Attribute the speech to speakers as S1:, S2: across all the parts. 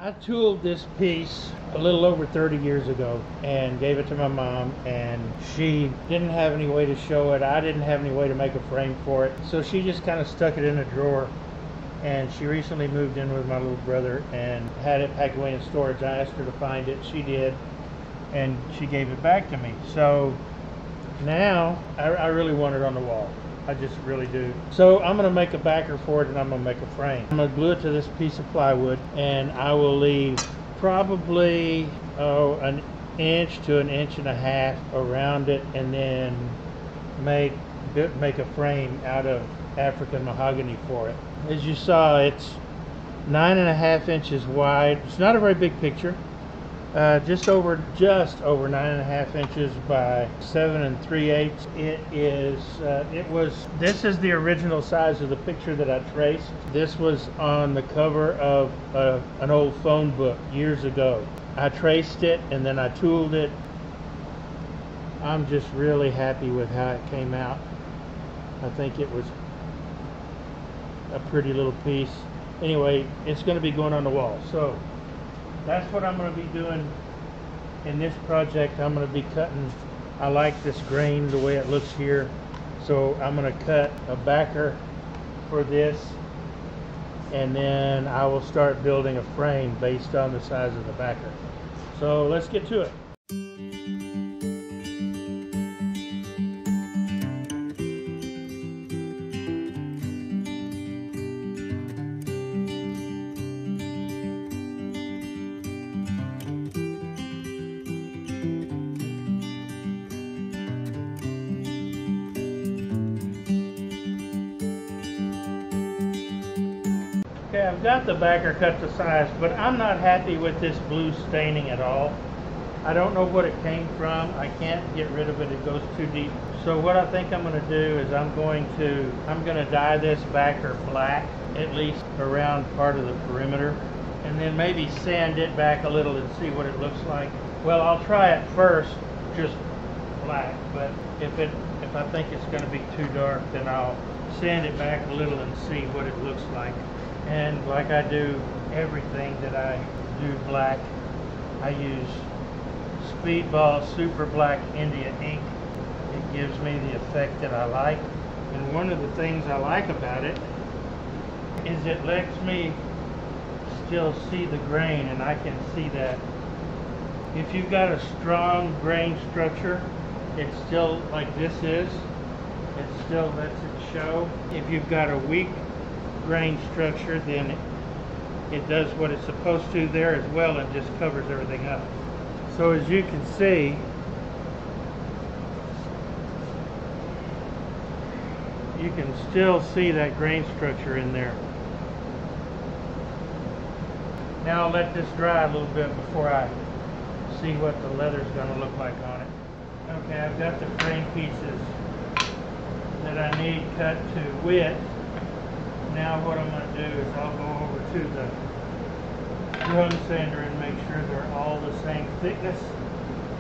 S1: I tooled this piece a little over 30 years ago and gave it to my mom, and she didn't have any way to show it. I didn't have any way to make a frame for it, so she just kind of stuck it in a drawer. And she recently moved in with my little brother and had it packed away in storage. I asked her to find it. She did, and she gave it back to me. So now I really want it on the wall. I just really do. So I'm going to make a backer for it, and I'm going to make a frame. I'm going to glue it to this piece of plywood, and I will leave probably an inch to an inch and a half around it, and then make a frame out of African mahogany for it. As you saw, it's 9.5 inches wide. It's not a very big picture. Just over 9.5 inches by 7 3/8. This is the original size of the picture that I traced. This was on the cover of an old phone book years ago. I traced it and then I tooled it. I'm just really happy with how it came out. I think it was a pretty little piece. Anyway, it's going to be going on the wall. So that's what I'm going to be doing in this project. I'm going to be cutting. I like this grain the way it looks here, so I'm going to cut a backer for this, and then I will start building a frame based on the size of the backer. So let's get to it. Okay, I've got the backer cut to size, but I'm not happy with this blue staining at all. I don't know what it came from. I can't get rid of it. It goes too deep. So what I think I'm going to do is I'm going to dye this backer black, at least around part of the perimeter, and then maybe sand it back a little and see what it looks like. Well, I'll try it first, just black, but if I think it's going to be too dark, then I'll sand it back a little and see what it looks like. And like I do everything that I do black, I use Speedball Super Black India ink. It gives me the effect that I like. And one of the things I like about it is it lets me still see the grain, and I can see that. If you've got a strong grain structure, it's still like this is. It still lets it show. If you've got a weak grain structure, then it does what it's supposed to there as well and just covers everything up. So as you can see, you can still see that grain structure in there. Now I'll let this dry a little bit before I see what the leather's going to look like on it. Okay, I've got the frame pieces that I need cut to width. Now what I'm going to do is I'll go over to the drum sander and make sure they're all the same thickness.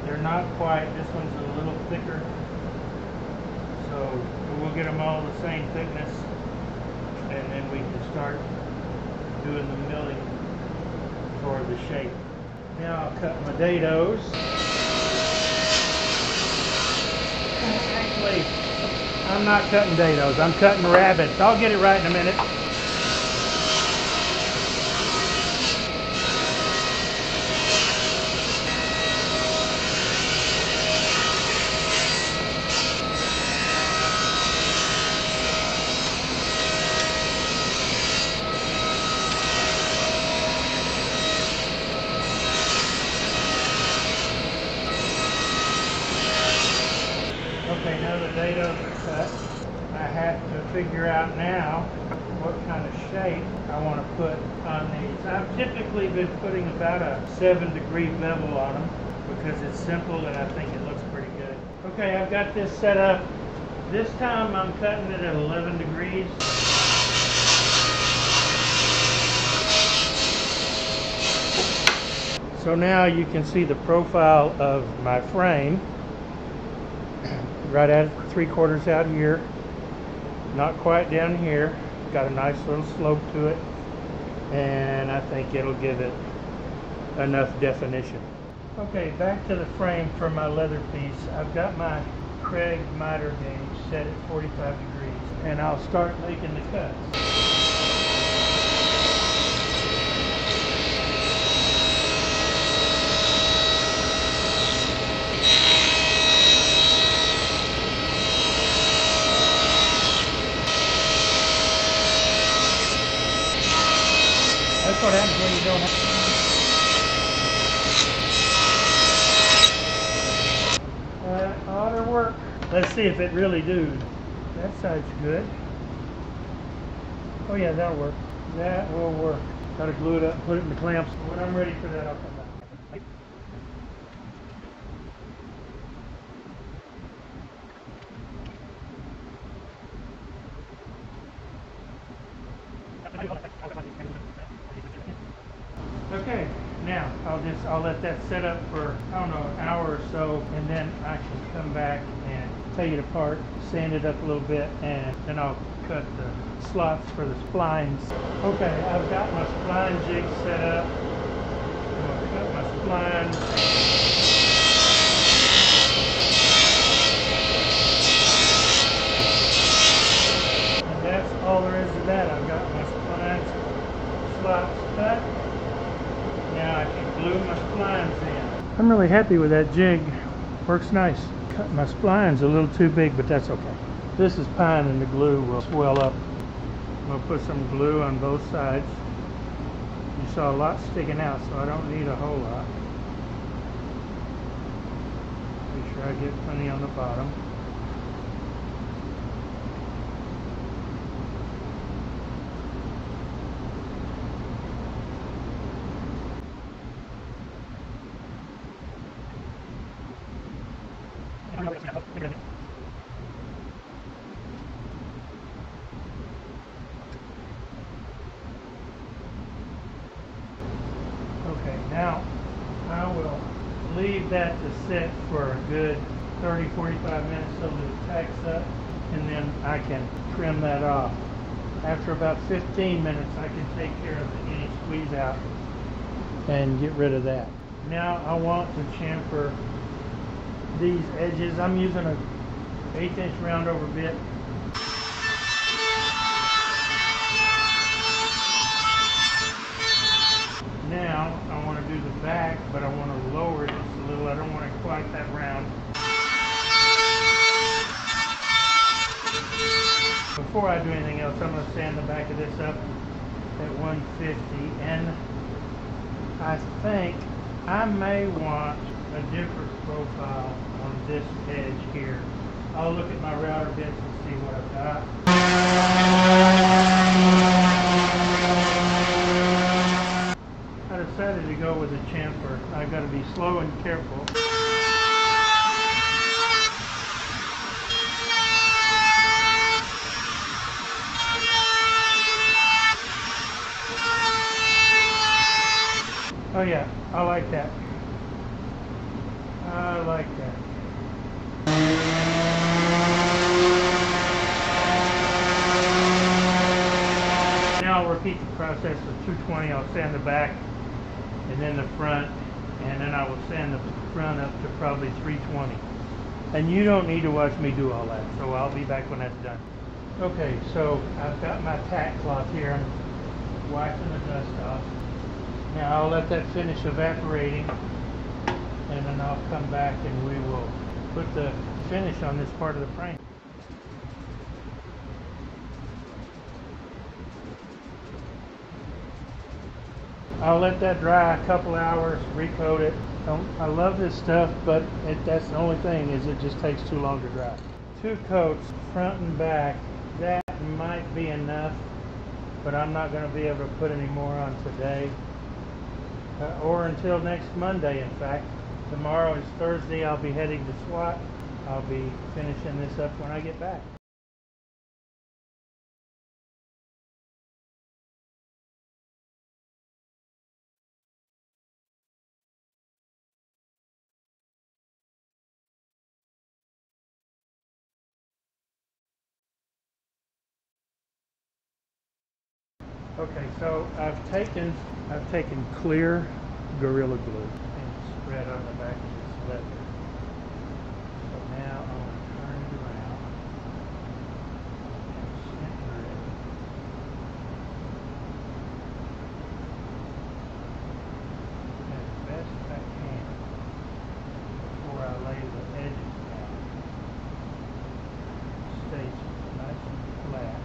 S1: They're not quite. This one's a little thicker. So we'll get them all the same thickness, and then we can start doing the milling for the shape. Now I'll cut my dados. Actually, I'm not cutting dados, I'm cutting rabbits. I'll get it right in a minute. Okay, now the dados are cut. I have to figure out now what kind of shape I want to put on these. I've typically been putting about a 7-degree bevel on them because it's simple and I think it looks pretty good. Okay, I've got this set up. This time I'm cutting it at 11 degrees. So now you can see the profile of my frame. Right at 3/4 out here, not quite down here. Got a nice little slope to it, and I think it'll give it enough definition. Okay, back to the frame for my leather piece. I've got my Craig miter gauge set at 45 degrees, and I'll start making the cuts. That's what happens when you don't have. That ought to work. Let's see if it really do. That side's good. Oh yeah, that'll work. That will work. Gotta glue it up, put it in the clamps. When I'm ready for that, I'll come back. Okay, now I'll let that set up for, I don't know, an hour or so, and then I can come back and take it apart, sand it up a little bit, and then I'll cut the slots for the splines. Okay, I've got my spline jig set up. I'm going to cut my splines. And that's all there is to that. I've got my splines slots cut. Now I can glue my splines in. I'm really happy with that jig. Works nice. Cut my splines a little too big, but that's okay. This is pine and the glue will swell up. I'm going to put some glue on both sides. You saw a lot sticking out, so I don't need a whole lot. Make sure I get plenty on the bottom. Okay, now I will leave that to sit for a good 30-45 minutes so that it packs up, and then I can trim that off. After about 15 minutes I can take care of any squeeze out and get rid of that. Now I want to chamfer these edges. I'm using a 1/8" round over bit. Now I want to do the back, but I want to lower it just a little. I don't want it quite that round. Before I do anything else, I'm going to sand the back of this up at 150, and I think I may want a different profile on this edge here. I'll look at my router bits and see what I've got. I decided to go with a chamfer. I've got to be slow and careful. Oh yeah, I like that. I like that. Now I'll repeat the process of 220. I'll sand the back and then the front, and then I will sand the front up to probably 320. And you don't need to watch me do all that, so I'll be back when that's done. Okay, so I've got my tack cloth here. I'm wiping the dust off. Now I'll let that finish evaporating, and then I'll come back and we will put the finish on this part of the frame. I'll let that dry a couple hours, recoat it. I love this stuff, but that's the only thing, is it just takes too long to dry. 2 coats, front and back. That might be enough, but I'm not going to be able to put any more on today. Or until next Monday, in fact. Tomorrow is Thursday. I'll be heading to SWAT. I'll be finishing this up when I get back. Okay, so I've taken clear
S2: Gorilla Glue.
S1: and spread on the back of this leather. So now I'm going to turn it around and center it. As best I can before I lay the edges down. Stays nice and flat.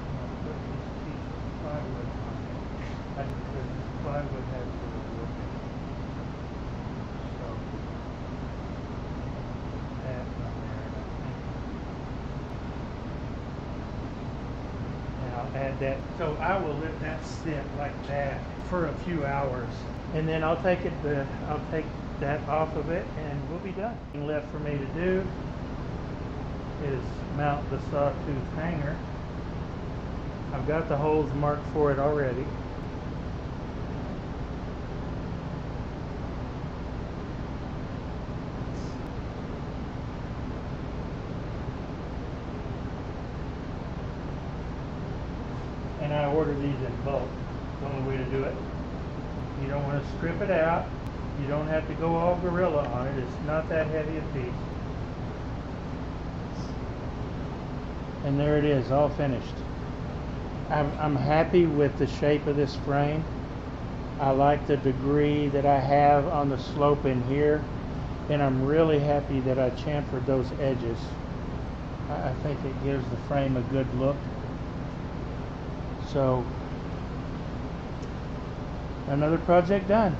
S1: I'm going to put this piece of plywood on it. Because this plywood has a little look in it. So that on there, and I think. And I'll add that. So I will let that sit like that for a few hours, and then I'll take that off of it, and we'll be done. The thing left for me to do is mount the sawtooth hanger. I've got the holes marked for it already. And I order these in bulk. The only way to do it. You don't want to strip it out. You don't have to go all gorilla on it. It's not that heavy a piece. And there it is, all finished. I'm happy with the shape of this frame. I like the degree that I have on the slope in here. And I'm really happy that I chamfered those edges. I think it gives the frame a good look. So, another project done.